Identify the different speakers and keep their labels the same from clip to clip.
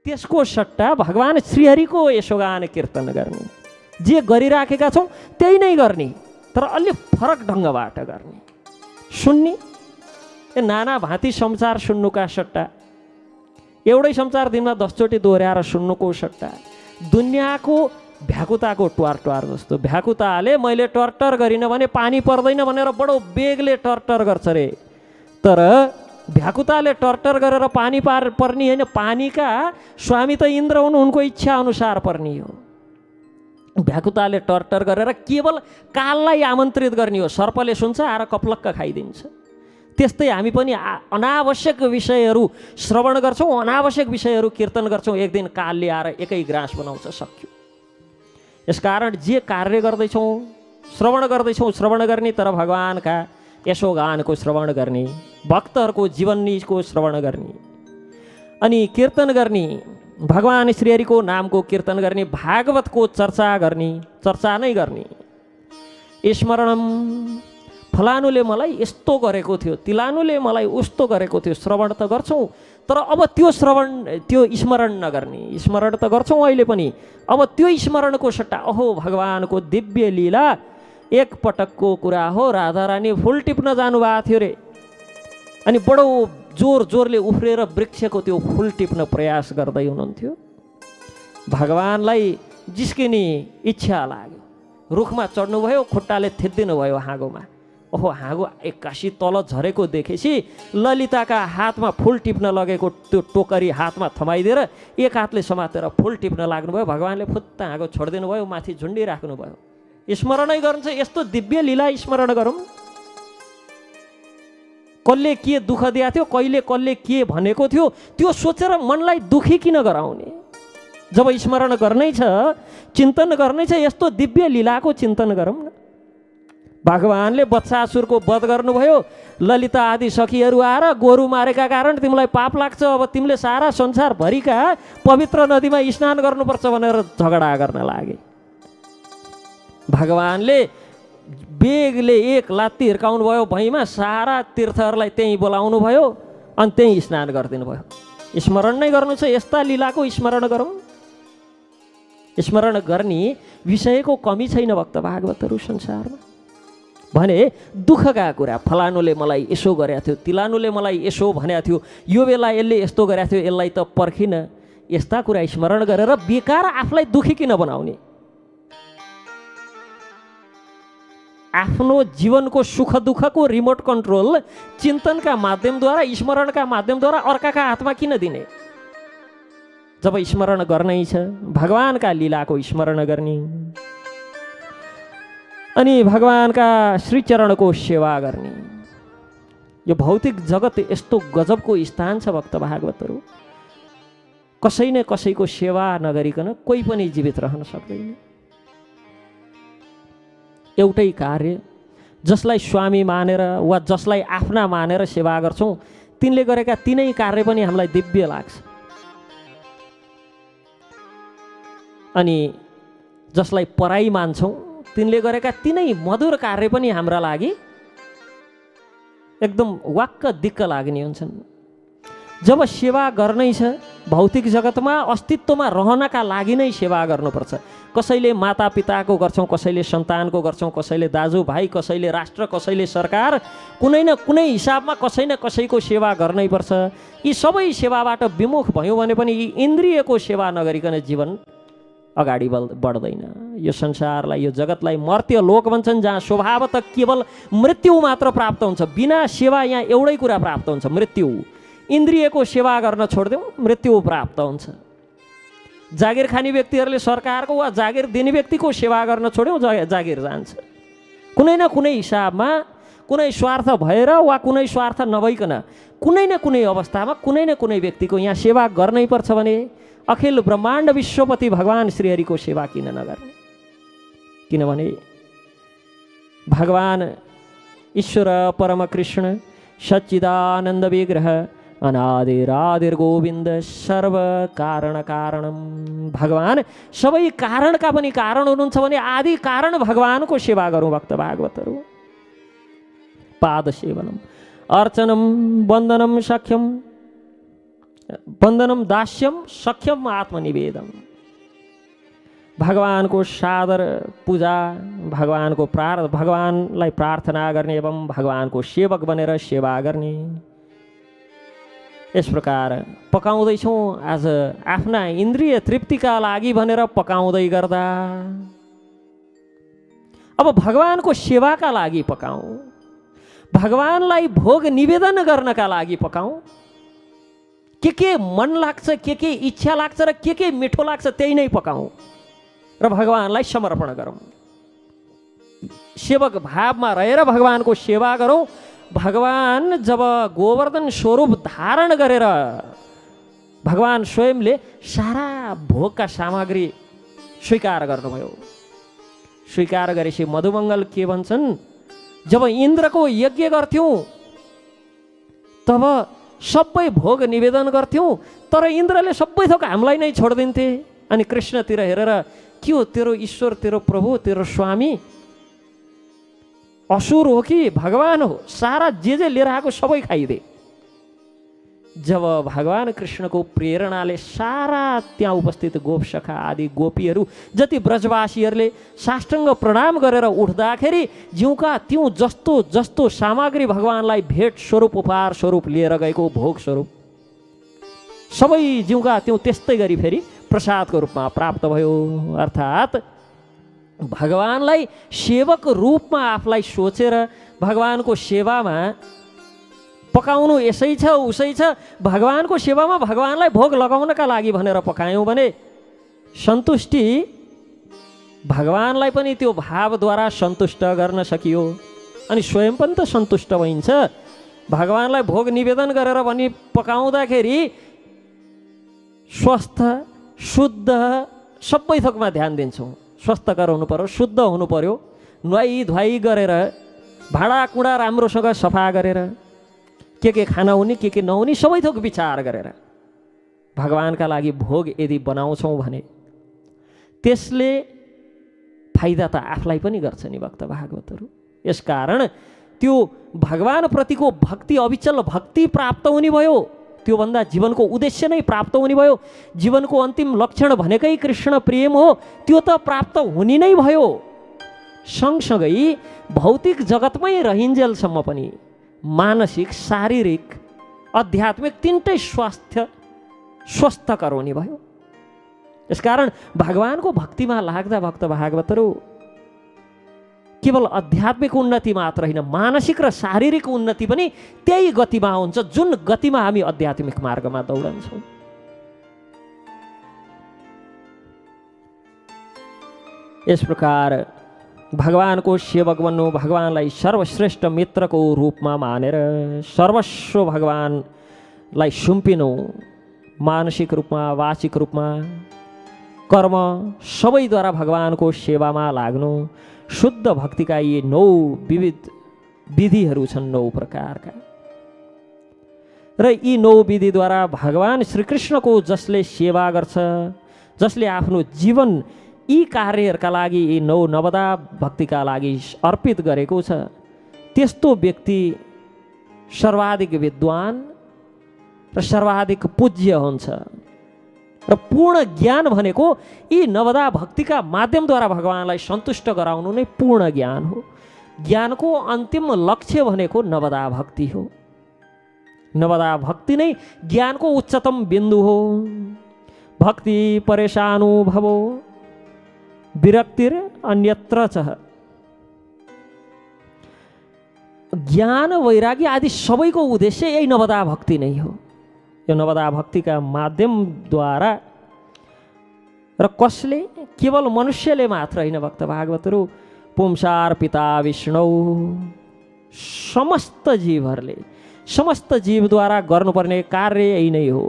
Speaker 1: त्यसको सट्टा भगवान श्रीहरिको यशोगान कीर्तन गर्ने, जे गरिराखेका छौँ त्यही नै गर्ने, तर अलि फरक ढङ्गबाट गर्ने, सुन्ने। नाना भाँती समाचार सुन्नुका सट्टा, एउटै समाचार दिनमा 10 चोटि दोहोऱ्याएर सुन्नुको सट्टा, दुनियाँको भ्याकुताको ट्वार जस्तो, भ्याकुताले मैले टर्टर गरिनँ भने पानी पर्दैन भनेर बडो बेगले टर्टर गर्छ रे, तर भ्याकुताले टर्टर गरेर पानी पर्ने होइन, पानीका स्वामी त इन्द्र हुन्, उनको इच्छा अनुसार पर्ने हो। भ्याकुताले टर्टर गरेर केवल काललाई आमन्त्रित गर्ने हो, सर्पले सुन्छ आएर कपलक्क खाइदिन्छ। त्यस्तै हामी पनि अनावश्यक विषयहरू श्रवण गर्छौँ, अनावश्यक विषयहरू कीर्तन गर्छौँ, एक दिन कालले आएर एकै ग्रास बनाउँछ, सक्यो। यसकारण जे कार्य गर्दैछौँ, श्रवण गर्दैछौँ, श्रवण गर्ने, तर भगवानका यशोगानको श्रवण गर्ने, भक्तहरूको जीवनीको श्रवण गर्ने, अनि कीर्तन गर्ने, भगवान श्रीहरिको नामको कीर्तन गर्ने, भागवतको चर्चा गर्ने, चर्चा नै गर्ने। स्मरणम, फलानुले मलाई यस्तो गरेको थियो, तिलानुले मलाई उस्तो गरेको थियो, श्रवण त गर्छौँ, तर अब त्यो श्रवण, त्यो स्मरण नगर्ने। स्मरण त गर्छौँ अहिले पनि, अब त्यो स्मरणको सट्टा अहो भगवानको दिव्य लीला, एक पटकको कुरा हो, राधारानी फुल टिप्न जानुभएको थियो रे, अनि बडो जोर जोरले उफ्रेर वृक्षको त्यो फुल टिप्न प्रयास गर्दै हुनुहुन्थ्यो। भगवानलाई जिस्किने इच्छा लाग्यो, रुखमा चढ्नुभयो, खुट्टाले थिच्दिनु भयो हाँगोमा। ओहो, हाँगो एक्कासी तल झरेको देखेपछि ललिताका हातमा फुल टिप्न लगेको त्यो टोकरी हातमा थमाइदिएर एक हातले समातेर फुल टिप्न लाग्नुभयो। भगवानले फुत्त हाँगो छोडिदिनु भयो, माथि झुन्डिराख्नु भयो। स्मरणै गर्नु, यस्तो दिव्य लीला स्मरण गरौँ। कसले के दुःख दिएको थियो, कहिले कसले के भनेको थियो, त्यो सोचेर मनलाई दुखी किन गराउने। जब स्मरण गर्नै छ, चिन्तन गर्नै छ, यस्तो दिव्य लीलाको चिन्तन गरौँ न। भगवानले बत्सासुरको वध गर्नुभयो, ललिता आदि सखीहरू आएर गोरु मारेका कारण तिमीलाई पाप लाग्छ, अब तिमीले सारा संसारभरिका पवित्र नदीमा स्नान गर्नुपर्छ भनेर झगडा गर्न लागे। भगवानले बेगले एक लात्ती हिर्काउनु भयो भैँमा, सारा तीर्थहरूलाई त्यहीँ बोलाउनु भयो, अनि त्यहीँ स्नान गरिदिनु भयो। स्मरण नै गर्नु छ, यस्ता लीलाको स्मरण गरौँ। स्मरण गर्ने विषयको कमी छैन भक्त भागवतहरू संसारमा। भने दुःखका कुरा, फलानुले मलाई यसो गरेको थियो, तिलानुले मलाई यसो भनेको थियो, यो बेला यसले यस्तो गरेको थियो, यसलाई त पर्खिन, यस्ता कुरा स्मरण गरेर बेकार आफूलाई दुःखी किन बनाउने। आफ्नो जीवनको सुख दुःखको रिमोट कन्ट्रोल चिन्तनका माध्यमद्वारा, स्मरणका माध्यमद्वारा अर्काका हातमा किन दिने। जब स्मरण गर्नै छ, भगवानका लीलाको स्मरण गर्ने, अनि भगवानका श्रीचरणको सेवा गर्ने। यो भौतिक जगत यस्तो गजबको स्थान छ भक्त भागवतहरू, कसै न कसैको सेवा नगरिकन कोही पनि जीवित रहन सक्दैन। एउटै कार्य, जसलाई स्वामी मानेर वा जसलाई आफ्ना मानेर सेवा गर्छौँ, तिनले गरेका तिनै कार्य पनि हामीलाई दिव्य लाग्छ। अनि जसलाई पराई मान्छौँ, तिनले गरेका तिनै मधुर कार्य पनि हाम्रा लागि एकदम वाक्क दिक्क लाग्ने हुन्छन्। जब सेवा गर्नै छ, भौतिक जगतमा अस्तित्वमा रहनका लागि नै सेवा गर्नुपर्छ। कसैले मातापिताको गर्छौँ, कसैले सन्तानको गर्छौँ, कसैले दाजुभाइ, कसैले राष्ट्र, कसैले सरकार, कुनै न कुनै हिसाबमा कसै न कसैको सेवा गर्नै पर्छ। यी सबै सेवाबाट विमुख भयौँ भने पनि यी इन्द्रियको सेवा नगरिकन जीवन अगाडि बढ्दैन। यो संसारलाई, यो जगतलाई मर्त्य लोक भन्छन्, जहाँ स्वभावतः केवल मृत्यु मात्र प्राप्त हुन्छ। बिना सेवा यहाँ एउटै कुरा प्राप्त हुन्छ, मृत्यु। इन्द्रियको सेवा गर्न छोडिदिउँ, मृत्यु प्राप्त हुन्छ। जागिर खाने व्यक्तिहरूले सरकारको वा जागिर दिने व्यक्तिको सेवा गर्न छोड्यौँ, जागिर जान्छ। कुनै न कुनै हिसाबमा, कुनै स्वार्थ भएर वा कुनै स्वार्थ नभइकन, कुनै न कुनै अवस्थामा कुनै न कुनै व्यक्तिको यहाँ सेवा गर्नै पर्छ भने अखिल ब्रह्माण्ड विश्वपति भगवान श्रीहरिको सेवा किन नगर्ने। किनभने भगवान ईश्वर परम कृष्ण सच्चिदानन्द विग्रह अनादिरादिर गोविन्द सर्व कारण कारणम। भगवान सबै कारणका पनि कारण हुनुहुन्छ भने आदि कारण भगवानको सेवा गरौँ भक्त भागवतहरू। पाद सेवनम अर्चनम वन्दनम सख्यम बन्धनम दास्यम सख्यम आत्मनिवेदन। भगवानको सादर पूजा, भगवानलाई प्रार्थना गर्ने एवं भगवानको सेवक बनेर सेवा गर्ने। यस प्रकार पकाउँदैछौँ आज आफ्ना इन्द्रिय तृप्तिका लागि भनेर पकाउँदै गर्दा अब भगवानको सेवाका लागि पकाउँ, भगवानलाई भोग निवेदन गर्नका लागि पकाउँ। के मन लाग्छ, के इच्छा लाग्छ र के मिठो लाग्छ त्यही नै पकाउँ र भगवानलाई समर्पण गरौँ। सेवक भावमा रहेर भगवानको सेवा गरौँ। भगवान जब गोवर्धन स्वरूप धारण गरेर भगवान स्वयंले सारा भोगका सामग्री स्वीकार गर्नुभयो। स्वीकार गरेपछि मधुमङ्गल के भन्छन्, जब इन्द्रको यज्ञ गर्थ्यौँ तब सबै भोग निवेदन गर्थ्यौँ, तर इन्द्रले सबै थोक हामीलाई नै छोडिदिन्थे। अनि कृष्णतिर हेरेर, के हो तेरो ईश्वर, तेरो प्रभु, तेरो स्वामी असुर हो कि भगवान हो, सारा जे लिएर आएको सबै खाइदे। जब भगवान कृष्णको प्रेरणाले सारा त्यहाँ उपस्थित गोपसखा आदि गोपीहरू जति ब्रजवासीहरूले साष्टाङ्ग प्रणाम गरेर उठ्दाखेरि जिउका त्यौँ जस्तो जस्तो सामग्री भगवानलाई भेट स्वरूप उपहार स्वरूप लिएर गएको भोग स्वरूप सबै जिउका त्यौँ त्यस्तै गरी फेरि प्रसादको रूपमा प्राप्त भयो। अर्थात् भगवानलाई सेवक रूपमा आफूलाई सोचेर भगवानको सेवामा पकाउनु यसै छ उसै छ, भगवानको सेवामा भगवानलाई भोग लगाउनका लागि भनेर पकायौँ भने सन्तुष्टि भगवानलाई पनि त्यो भावद्वारा सन्तुष्ट गर्न सकियो अनि स्वयं पनि त सन्तुष्ट भइन्छ। भगवानलाई भोग निवेदन गरेर पनि पकाउँदाखेरि स्वस्थ शुद्ध सबै थोकमा ध्यान दिन्छौँ। स्वस्थकर हुनु पर्यो, शुद्ध हुनु पर्यो, नुहाई धुवाई गरेर भाँडाकुँडा राम्रोसँग सफा गरेर के खाना हुने के नहुने सबै थोक विचार गरेर भगवानका लागि भोग यदि बनाउँछौँ भने त्यसले फाइदा त आफूलाई पनि गर्छ नि भक्त भागवतहरू। यसकारण त्यो भगवानप्रतिको भक्ति अविचल भक्ति प्राप्त हुने भयो, त्योभन्दा जीवनको उद्देश्य नै प्राप्त हुने भयो। जीवनको अन्तिम लक्षण भनेकै कृष्ण प्रेम हो, त्यो त प्राप्त हुने नै भयो। सँगसँगै भौतिक जगतमै रहिन्जेलसम्म पनि मानसिक शारीरिक आध्यात्मिक तिनटै स्वस्थकर हुने भयो। यसकारण भगवानको भक्तिमा लाग्दा भक्त भागवतहरू केवल आध्यात्मिक उन्नति मात्र होइन, मानसिक र शारीरिक उन्नति पनि त्यही गतिमा हुन्छ जुन गतिमा हामी आध्यात्मिक मार्गमा दौडन्छौँ। यस प्रकार भगवानको सेवक बन्नु, भगवानलाई सर्वश्रेष्ठ मित्रको रूपमा मानेर सर्वस्व भगवानलाई सुम्पिनु, मानसिक रूपमा वाचिक रूपमा कर्म सबैद्वारा भगवानको सेवामा लाग्नु। शुद्ध भक्तिका यी 9 विविध विधिहरू छन्, 9 प्रकारका, र यी 9 विधिद्वारा भगवान श्रीकृष्णको जसले सेवा गर्छ, जसले आफ्नो जीवन यी कार्यहरूका लागि यी 9 नवदा भक्तिका लागि अर्पित गरेको छ, त्यस्तो व्यक्ति सर्वाधिक विद्वान र सर्वाधिक पूज्य हुन्छ। र पूर्ण ज्ञान भनेको यी नवदा भक्तिका माध्यमद्वारा भगवानलाई सन्तुष्ट गराउनु नै पूर्ण ज्ञान हो। ज्ञानको अन्तिम लक्ष्य भनेको नवदा भक्ति हो। नवदा भक्ति नै ज्ञानको उच्चतम बिन्दु हो। भक्ति परेशानुभवो विरक्तिर अन्यत्र च। ज्ञान वैराग्य आदि सबैको उद्देश्य यही नवदा भक्ति नै हो। यो नवदा भक्तिका माध्यमद्वारा र कसले, केवल मनुष्यले मात्र होइन भक्त भागवतहरू, पुंसार पिता विष्णु समस्त जीवहरूले, समस्त जीवद्वारा गर्नुपर्ने कार्य यही नै हो।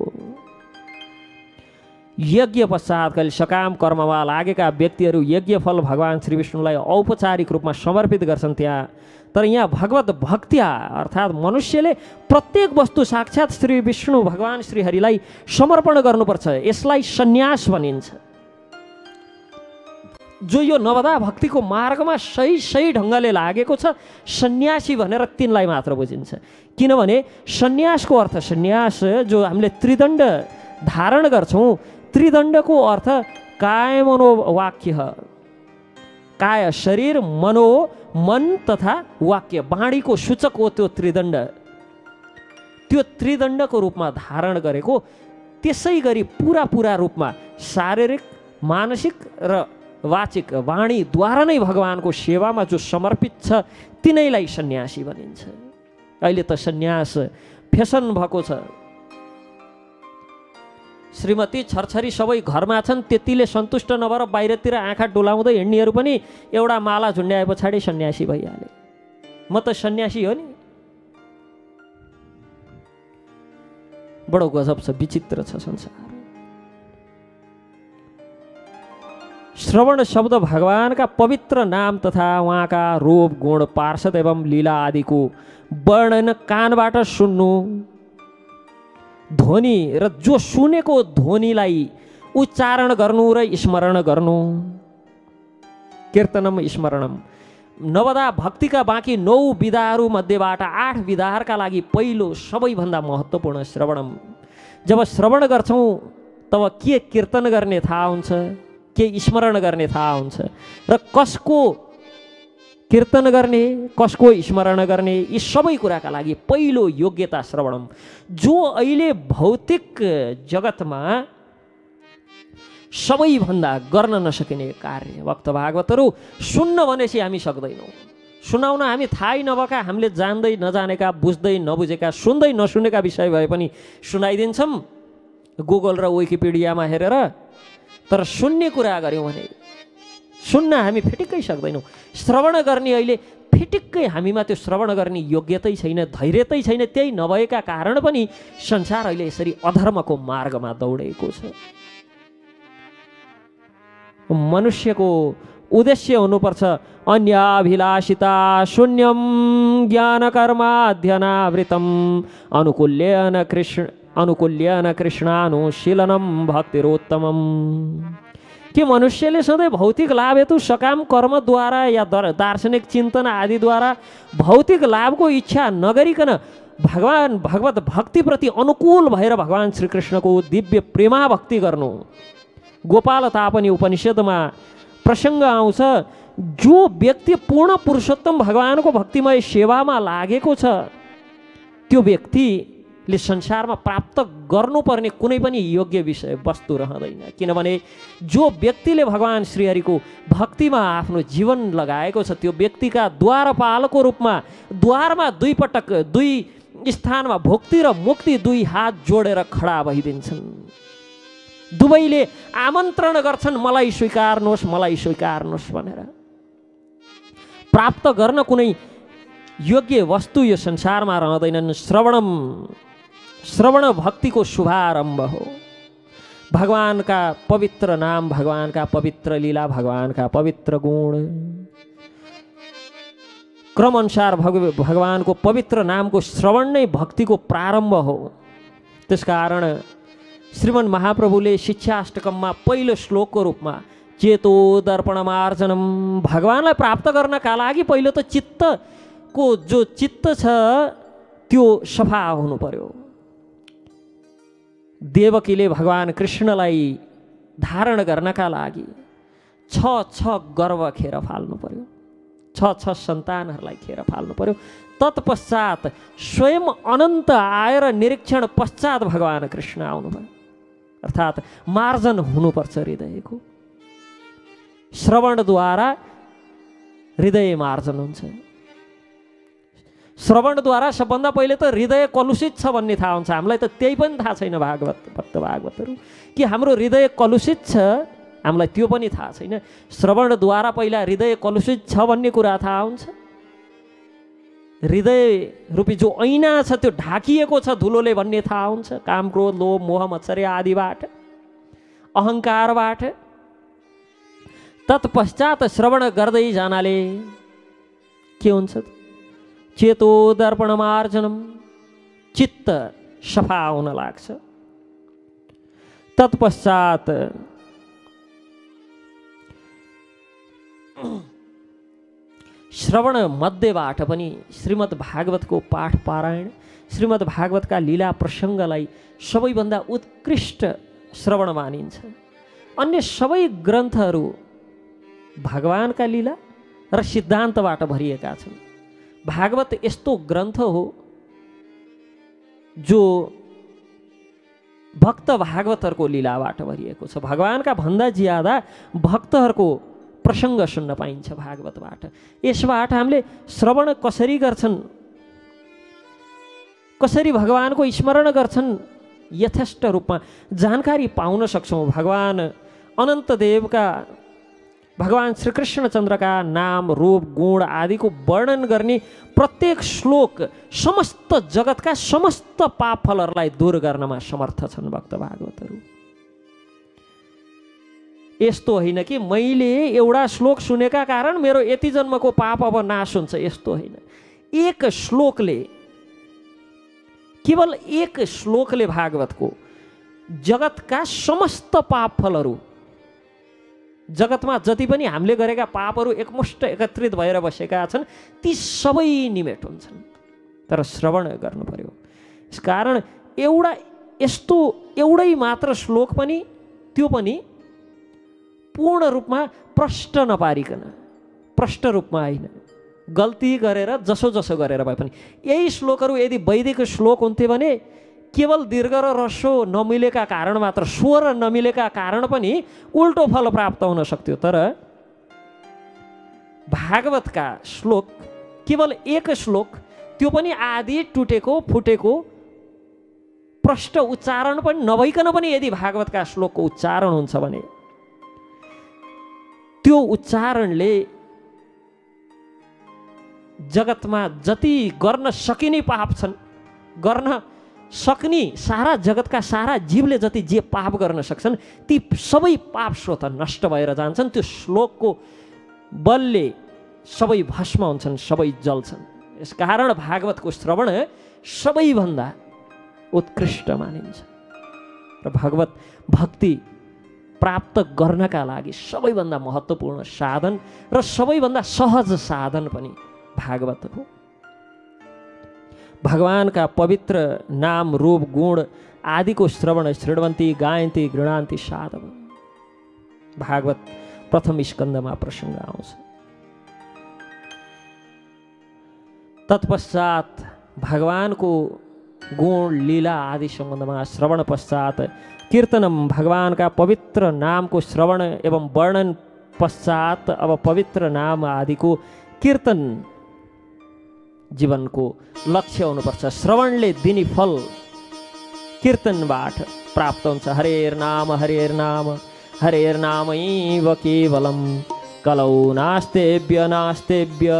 Speaker 1: यज्ञ पश्चात कहिले सकाम कर्ममा लागेका व्यक्तिहरू यज्ञ फल भगवान श्री विष्णुलाई औपचारिक रूपमा समर्पित गर्छन् त्यहाँ। तर यहाँ भगवत भक्त्या अर्थात् मनुष्यले प्रत्येक वस्तु साक्षात् श्री विष्णु भगवान श्रीहरिलाई समर्पण गर्नुपर्छ। यसलाई सन्यास भनिन्छ। जो यो नवदा भक्तिको मार्गमा सही सही ढङ्गले लागेको छ सन्यासी भनेर तिनलाई मात्र बुझिन्छ। किनभने सन्यासको अर्थ, सन्यास जो हामीले त्रिदण्ड धारण गर्छौँ, त्रिदण्डको अर्थ काय मनो वाक्य, काय शरीर, मनो मन तथा वाक्य, वाणीको सूचक हो त्यो त्रिदण्ड। त्यो त्रिदण्डको रूपमा धारण गरेको, त्यसै गरी पुरा रूपमा शारीरिक, मानसिक र वाचिक वाणीद्वारा नै भगवानको सेवामा जो समर्पित छ तिनैलाई सन्यासी भनिन्छ। अहिले त सन्यास फेसन भएको छ। श्रीमती छरछरी सबै घरमा छन्, त्यतिले सन्तुष्ट नभएर बाहिरतिर आँखा डोलाउँदै हिँड्नेहरू पनि एउटा माला झुन्ड्याए पछाडि सन्यासी भइहाले। म त सन्यासी हो नि। बडो गजब छ, विचित्र छ संसार। श्रवण शब्द भगवानका पवित्र नाम तथा उहाँका रूप गुण पार्षद एवं लीला आदिको वर्णन कानबाट सुन्नु, ध्वनि र जो सुनेको ध्वनिलाई उच्चारण गर्नु र स्मरण गर्नु। कीर्तनम स्मरणम। नवदा भक्तिका बाँकी 9 विधाहरू मध्येबाट 8 विधाहरूका लागि पहिलो सबैभन्दा महत्त्वपूर्ण श्रवणम। जब श्रवण गर्छौँ तब के कीर्तन गर्ने थाहा हुन्छ, के स्मरण गर्ने थाहा हुन्छ, र कसको कीर्तन गर्ने, कसको स्मरण गर्ने, यी सबै कुराका लागि पहिलो योग्यता श्रवणम। जो अहिले भौतिक जगतमा सबैभन्दा गर्न नसकिने कार्य। भक्त भागवतहरू सुन्न भनेपछि हामी सक्दैनौँ, सुनाउन हामी थाहै नभएका, हामीले जान्दै नजानेका, बुझ्दै नबुझेका, सुन्दै नसुनेका विषय भए पनि सुनाइदिन्छौँ गुगल र विकिपिडियामा हेरेर। तर सुन्ने कुरा गऱ्यौँ भने सुन्न हामी फिटिक्कै सक्दैनौँ। श्रवण गर्ने अहिले फिटिक्कै हामीमा त्यो श्रवण गर्ने योग्यतै छैन, धैर्यतै छैन। त्यही नभएका कारण पनि संसार अहिले यसरी अधर्मको मार्गमा दौडेको छ। मनुष्यको उद्देश्य हुनुपर्छ अन्याभिलाषिता शून्यम ज्ञान कर्माध्यनावृतम अनुकूल्यन कृष्णानुशीलनम भक्तिरोत्तमम। कि मनुष्यले सधैँ भौतिक लाभ हेतु सकाम कर्मद्वारा या दार्शनिक चिन्तन आदिद्वारा भौतिक लाभको इच्छा नगरिकन भगवत भक्तिप्रति अनुकूल भएर भगवान श्रीकृष्णको दिव्य प्रेमा भक्ति गर्नु। गोपाल तापनि उपनिषदमा प्रसङ्ग आउँछ, जो व्यक्ति पूर्ण पुरुषोत्तम भगवानको भक्तिमय सेवामा लागेको छ त्यो व्यक्तिले संसारमा प्राप्त गर्नुपर्ने कुनै पनि योग्य विषय वस्तु रहँदैन। किनभने जो व्यक्तिले भगवान श्रीहरिको भक्तिमा आफ्नो जीवन लगाएको छ त्यो व्यक्तिका द्वारपालको रूपमा द्वारमा 2 पटक 2 स्थानमा भुक्ति र मुक्ति 2 हात जोडेर खडा भइदिन्छन्। दुवैले आमन्त्रण गर्छन् मलाई स्वीकार्नुहोस्, मलाई स्वीकार्नुहोस् भनेर। प्राप्त गर्न कुनै योग्य वस्तु यो संसारमा रहँदैनन्। श्रवण भक्तिको शुभारम्भ हो। भगवानका पवित्र नाम, भगवानका पवित्र लीला, भगवानका पवित्र गुण, क्रमअनुसार भगवानको पवित्र नामको श्रवण नै भक्तिको प्रारम्भ हो। त्यसकारण श्रीमन् महाप्रभुले शिक्षाष्टकममा पहिलो श्लोकको रूपमा चेतो दर्पणमार्जनम, भगवानलाई प्राप्त गर्नका लागि पहिलो त चित्तको जो चित्त छ त्यो सफा हुनु पर्यो। देवकीले भगवान कृष्णलाई धारण गर्नका लागि 6 गर्भ खेर फाल्नु पर्यो, 6 सन्तानहरूलाई खेर फाल्नु पर्यो। तत्पश्चात स्वयं अनन्त आएर निरीक्षण पश्चात भगवान कृष्ण आउनुभयो। अर्थात् मार्जन हुनुपर्छ हृदयको। श्रवणद्वारा हृदय मार्जन हुन्छ। श्रवणद्वारा सबभन्दा पहिले त हृदय कलुषित छ भन्ने थाहा हुन्छ। हामीलाई त त्यही पनि थाहा छैन भक्त भागवतहरू, कि हाम्रो हृदय कलुषित छ, हामीलाई त्यो पनि थाहा छैन। श्रवणद्वारा पहिला हृदय कलुषित छ भन्ने कुरा थाहा हुन्छ। हृदय रूपी जो ऐना छ त्यो ढाकिएको छ धुलोले भन्ने थाहा हुन्छ। काम, क्रोध, लोभ, मोह, मत्सर्य आदिबाट, अहङ्कारबाट। तत्पश्चात श्रवण गर्दै जानाले के हुन्छ? चेतो दर्पणमार्जनम, चित्त सफा हुन लाग्छ। तत्पश्चात श्रवण मध्येबाट पनि श्रीमद् भागवतको पाठ पारायण, श्रीमद् भागवतका लीला प्रसङ्गलाई सबैभन्दा उत्कृष्ट श्रवण मानिन्छ। अन्य सबै ग्रन्थहरू भगवानका लीला र सिद्धान्तबाट भरिएका छन्। भागवत यस्तो ग्रन्थ हो जो भक्त भागवतहरूको लीलाबाट भरिएको छ। भगवानका भन्दा ज्यादा भक्तहरूको प्रसङ्ग सुन्न पाइन्छ भागवतबाट। यसबाट हामीले श्रवण कसरी गर्छन्, कसरी भगवानको स्मरण गर्छन्, यथेष्ट रूपमा जानकारी पाउन सक्छौँ। भगवान अनन्तदेवका, भगवान श्रीकृष्णचन्द्रका नाम रूप गुण आदिको वर्णन गर्ने प्रत्येक श्लोक समस्त जगतका समस्त पाप फलहरूलाई दूर गर्नमा समर्थ छन् भक्त भागवतहरू। यस्तो होइन कि मैले एउटा श्लोक सुनेका कारण मेरो यति जन्मको पाप अब नाश हुन्छ, यस्तो होइन। एक श्लोकले, केवल एक श्लोकले भागवतको जगतका समस्त पाप फलहरू, जगतमा जति पनि हामीले गरेका पापहरू एकमुष्ट एकत्रित भएर बसेका छन् ती सबै निमेट हुन्छन्। तर श्रवण गर्नु पर्यो। यसकारण एउटै मात्र श्लोक पनि, त्यो पनि पूर्ण रूपमा प्रष्ट नपारिकन, प्रष्ट रूपमा होइन, गल्ती गरेर जसो जसो गरेर भए पनि। यही श्लोकहरू यदि वैदिक श्लोक हुन्थे भने केवल दीर्घ र ह्रस्व नमिलेका कारण मात्र, स्वर नमिलेका कारण पनि उल्टो फल प्राप्त हुन सक्थ्यो। तर भागवतका श्लोक केवल एक श्लोक, त्यो पनि आदि टुटेको फुटेको, प्रष्ट उच्चारण पनि नभइकन पनि यदि भागवतका श्लोकको उच्चारण हुन्छ भने त्यो उच्चारणले जगतमा जति गर्न सकिने पाप छन्, गर्न सक्ने सारा जगतका सारा जीवले जति जे पाप गर्न सक्छन् ती सबै पाप स्वत नष्ट भएर जान्छन्। त्यो श्लोकको बलले सबै भस्म हुन्छन्, सबै जल्छन्। यसकारण भागवतको श्रवण सबैभन्दा उत्कृष्ट मानिन्छ र भगवत भक्ति प्राप्त गर्नका लागि सबैभन्दा महत्त्वपूर्ण साधन र सबैभन्दा सहज साधन पनि भागवत हो। भगवानका पवित्र नाम रूप गुण आदिको श्रवण शृण्वन्ति गायन्ति गृणान्ति साधव। भागवत प्रथम स्कन्धमा प्रसङ्ग आउँछ। तत्पश्चात भगवानको गुण लीला आदि सम्बन्धमा श्रवण पश्चात कीर्तनम, भगवानका पवित्र नामको श्रवण एवं वर्णन पश्चात अब पवित्र नाम आदिको कीर्तन जीवनको लक्ष्य हुनुपर्छ। श्रवणले दिने फल कीर्तनबाट प्राप्त हुन्छ। हरेर नाम हरेर्नामैव केवलम कलौ नास्तेभ्य नास्तेभ्य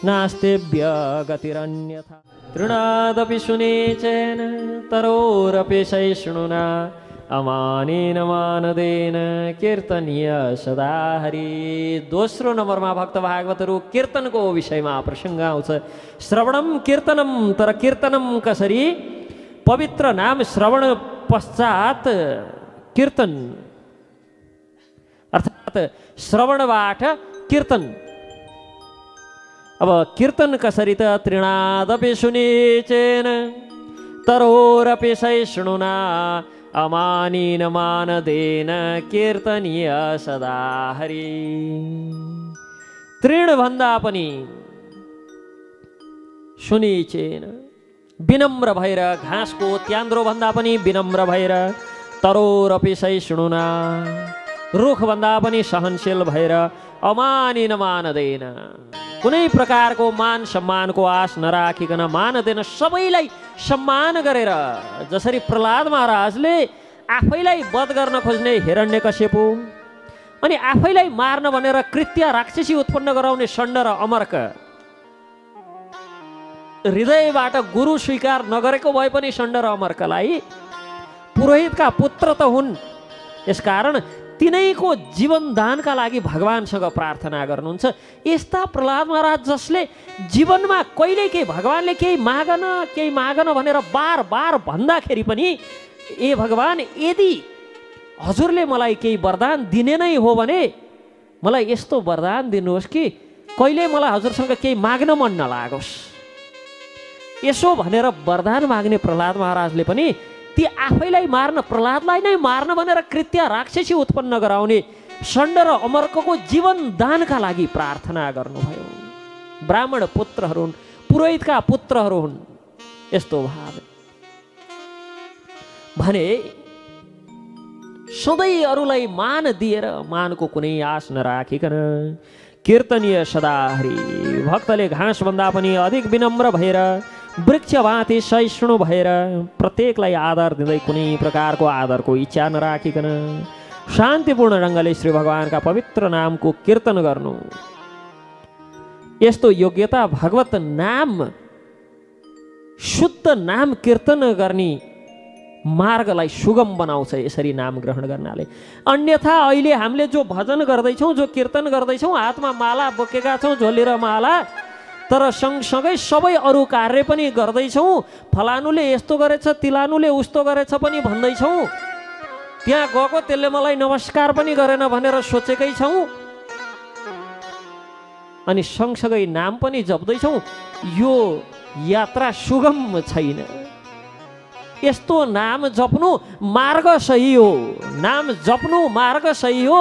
Speaker 1: नास्तेभ्य गतिरन्यथा। तृणादपि सुनेचेन तरोरपि सहिष्णुना अमानेन मानदेन कीर्तनीय सदा हरि। दोस्रो नम्बरमा भक्त भागवतहरू कीर्तनको विषयमा प्रसङ्ग आउँछ। श्रवणम कीर्तनम, तर कीर्तनम कसरी? पवित्र नाम श्रवण पश्चात कीर्तन, अर्थात् श्रवणबाट कीर्तन। अब कीर्तन कसरी त? तृणादपि सुनेचेन तरोरपि सहिष्णुना अमानेन मानदेन कीर्तनीय सदा हरि। तृण भन्दा पनि सुनिचेन, विनम्र भएर, घाँसको त्यान्द्रो भन्दा पनि विनम्र भएर, तरोरपि सहिष्णुना, रुख भन्दा पनि सहनशील भएर, अमानेन मानदेन, कुनै प्रकारको मान सम्मानको आश नराखिकन, मानदेन, सबैलाई सम्मान गरेर। जसरी प्रहलाद महाराजले आफैलाई वध गर्न खोज्ने हिरण्यकश्यपु अनि आफैलाई मार्न भनेर कृत्य राक्षसी उत्पन्न गराउने षण्ड र अमर्क हृदयबाट गुरु स्वीकार नगरेको भए पनि षण्ड र अमर्कलाई पुरोहितका पुत्र त हुन्। यसकारण तिनैको जीवनदानका लागि भगवानसँग प्रार्थना गर्नुहुन्छ। यस्ता प्रहलाद महाराज जसले जीवनमा कहिले केही भगवानले केही मागन भनेर बार बार भन्दाखेरि पनि, ए भगवान, यदि हजुरले मलाई केही वरदान दिने नै हो भने मलाई यस्तो वरदान दिनुहोस् कि कहिले मलाई हजुरसँग केही माग्न मन नलागोस् यसो भनेर वरदान माग्ने प्रहलाद महाराजले पनि ती आफैलाई मार्न प्रहलादलाई नै मार्न भनेर कृत्य राक्षसी उत्पन्न गराउने षण्ड र अमर्कको जीवन दानका लागि प्रार्थना गर्नुभयो। ब्राह्मण पुत्रहरू हुन्, पुरोहितका पुत्रहरू हुन्, यस्तो भाव भने सधैँ अरूलाई मान दिएर मानको कुनै आश नराखिकन कीर्तनीय सदाहरि भक्तले घाँसभन्दा पनि अधिक विनम्र भएर वृक्षभाती सहिष्णु भएर प्रत्येकलाई आदर दिँदै कुनै प्रकारको आदरको इच्छा नराखिकन शान्तिपूर्ण ढङ्गले श्री भगवानका पवित्र नामको कीर्तन गर्नु, यस्तो योग्यता भगवत नाम शुद्ध नाम कीर्तन गर्ने मार्गलाई सुगम बनाउँछ यसरी नाम ग्रहण गर्नाले। अन्यथा अहिले हामीले जो भजन गर्दैछौँ, जो कीर्तन गर्दैछौँ, हातमा माला बोकेका छौँ, झोलेर माला, तर सँगसँगै सबै अरू कार्य पनि गर्दैछौँ। फलानुले यस्तो गरेछ, तिलानुले उस्तो गरेछ पनि भन्दैछौँ। त्यहाँ गएको त्यसले मलाई नमस्कार पनि गरेन भनेर सोचेकै छौँ। अनि सँगसँगै नाम पनि जप्दैछौँ। यो यात्रा सुगम छैन। यस्तो नाम जप्नु मार्ग सही हो, नाम जप्नु मार्ग सही हो,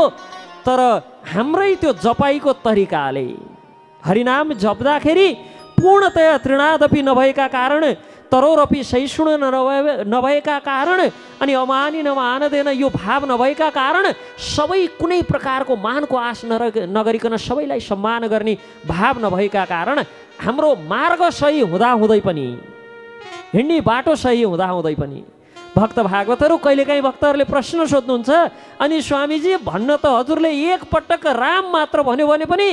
Speaker 1: तर हाम्रै त्यो जपाइको तरिकाले हरिनाम जप्दाखेरि पूर्णतया तृणादपि नभएका कारण, तरोरपि सहिष्णु नभएका कारण, अनि अमानी नमानदेन यो भाव नभएका कारण, सबै कुनै प्रकारको मानको आश नगरिकन सबैलाई सम्मान गर्ने भाव नभएका कारण हाम्रो मार्ग सही हुँदाहुँदै पनि, हिँड्ने बाटो सही हुँदाहुँदै पनि भक्त भागवतहरू कहिलेकाहीँ भक्तहरूले प्रश्न सोध्नुहुन्छ, अनि स्वामीजी भन्न त हजुरले एक पटक राम मात्र भन्यो भने पनि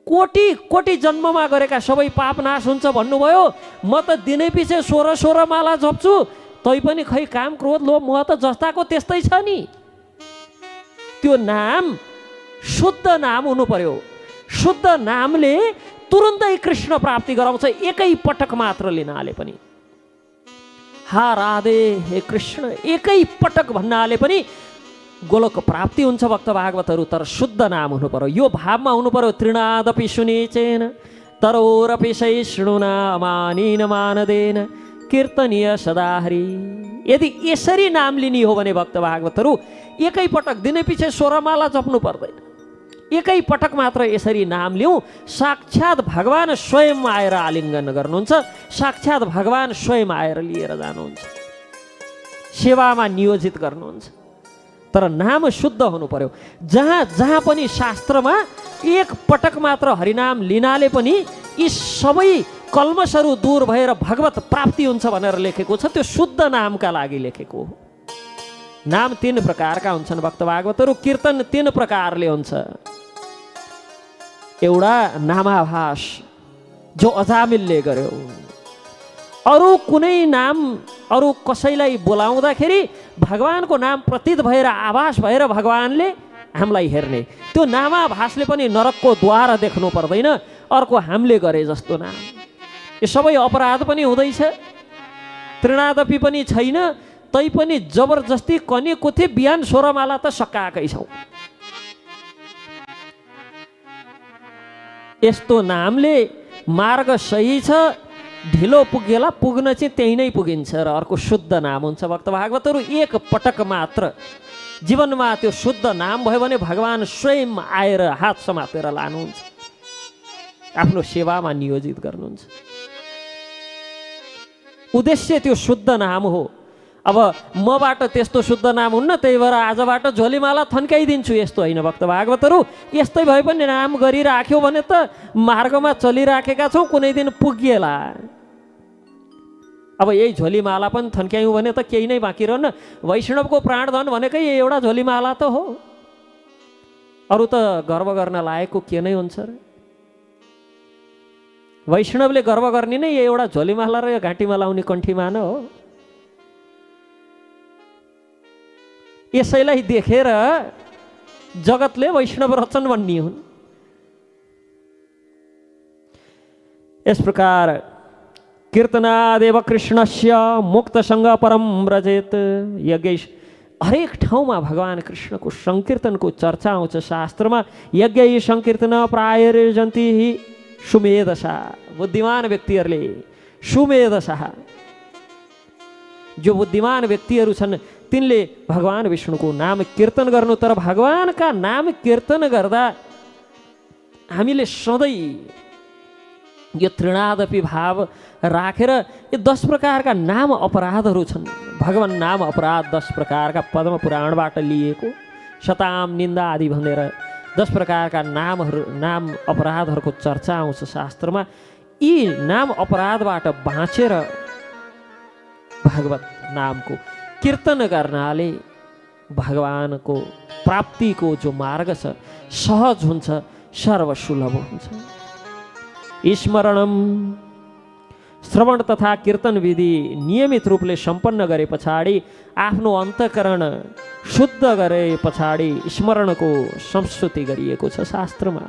Speaker 1: कोटी कोटी जन्ममा गरेका सबै पाप नाश हुन्छ भन्नुभयो। म त दिनै पछि 16 माला जप्छु, तै पनि खै काम क्रोध लोभ मोह त जस्ताको त्यस्तै छ नि। त्यो नाम शुद्ध नाम हुनु पर्यो। शुद्ध नामले तुरुन्तै कृष्ण प्राप्ति गराउँछ, एकै पटक मात्र लिनाले पनि। हा राधे हे कृष्ण एकै पटक भन्नाले पनि गोलोक प्राप्ति हुन्छ भक्त भागवतहरू। तर शुद्ध नाम हुनु पर्यो, यो भावमा हुनु पर्यो। तृणादपि सुनिचेन तरोरपि सहिष्णुना अमानीन मानदेन कीर्तनीय सदाहरि। यदि यसरी नाम लिने हो भने भक्त भागवतहरू एकै पटक दिनै पछि 16 माला जप्नु पर्दैन। एकै पटक मात्र यसरी नाम लिउँ, साक्षात् भगवान स्वयं आएर आलिङ्गन गर्नुहुन्छ, साक्षात् भगवान स्वयं आएर लिएर जानुहुन्छ, सेवामा नियोजित गर्नुहुन्छ। तर नाम शुद्ध हुनु पर्यो। जहाँ जहाँ पनि शास्त्रमा एक पटक मात्र हरिनाम लिनाले पनि यी सबै कल्मषहरू दूर भएर भगवत प्राप्ति हुन्छ भनेर लेखेको छ, त्यो शुद्ध नामका लागि लेखेको हो। नाम 3 प्रकारका हुन्छन् भक्त भागवतहरू। कीर्तन 3 प्रकारले हुन्छ। एउटा नामाभास जो अजामिलले गर्यो, अरू कुनै नाम अरू कसैलाई बोलाउँदाखेरि भगवानको नाम प्रतीत भएर आभास भएर भगवानले हामीलाई हेर्ने, त्यो नामाभासले पनि नरकको द्वार देख्नु पर्दैन। अर्को हामीले गरे जस्तो नाम, यो सबै अपराध पनि हुँदैछ, तृणादपि पनि छैन, तैपनि जबरजस्ती कने कुथे बिहान 16 माला त सकाएकै छौँ। यस्तो नामले मार्ग सही छ, ढिलो पुगेला पुग्न चाहिँ त्यही नै पुगिन्छ। र अर्को शुद्ध नाम हुन्छ भक्त भागवतहरू। एक पटक मात्र जीवनमा त्यो शुद्ध नाम भयो भने भगवान स्वयं आएर हात समातेर लानुहुन्छ, आफ्नो सेवामा नियोजित गर्नुहुन्छ। उद्देश्य त्यो शुद्ध नाम हो। अब मबाट त्यस्तो शुद्ध नाम हुन्न, त्यही भएर आजबाट झोलीमाला थन्काइदिन्छु, यस्तो होइन भक्त भागवतहरू। यस्तै भए पनि नाम गरिराख्यो भने त मार्गमा चलिराखेका छौँ, कुनै दिन पुगिएला। अब यही झोलीमाला पनि थन्क्यायौँ भने त केही नै बाँकी रहन्न। वैष्णवको प्राणधन भनेकै एउटा झोलीमाला त हो, अरू त गर्व गर्न लायकको के नै हुन्छ र। वैष्णवले गर्व गर्ने नै एउटा झोलीमाला र यो घाँटीमा लाउने कण्ठीमा न हो। यसैलाई देखेर जगतले वैष्णव रचन भन्ने हुन्। यस प्रकार कीर्तनादेव कृष्णस्य मुक्तसँग परम व्रजेत। हरेक ठाउँमा भगवान कृष्णको संकीर्तनको चर्चा आउँछ शास्त्रमा। यज्ञ संकीर्तन प्रायजन्ति सुमेधसा, बुद्धिमान व्यक्तिहरूले सुमेधसा, जो बुद्धिमान व्यक्तिहरू छन् तिनले भगवान विष्णुको नाम कीर्तन गर्नु। तर भगवानका नाम कीर्तन गर्दा हामीले सधैँ यो तृणादपि भाव राखेर यो 10 प्रकारका नाम अपराधहरू छन्। भगवान नाम अपराध 10 प्रकारका पद्म पुराणबाट लिएको शताम निन्दा आदि भनेर 10 प्रकारका नाम अपराधहरूको चर्चा आउँछ शास्त्रमा। यी नाम अपराधबाट बाँचेर भगवत नामको कीर्तन गर्नाले भगवानको प्राप्तिको जो मार्ग छ सहज हुन्छ, सर्वसुलभ हुन्छ। स्मरणम, श्रवण तथा कीर्तन विधि नियमित रूपले सम्पन्न गरे पछाडि, आफ्नो अन्तःकरण शुद्ध गरे पछाडि स्मरणको संस्तुति गरिएको छ शास्त्रमा।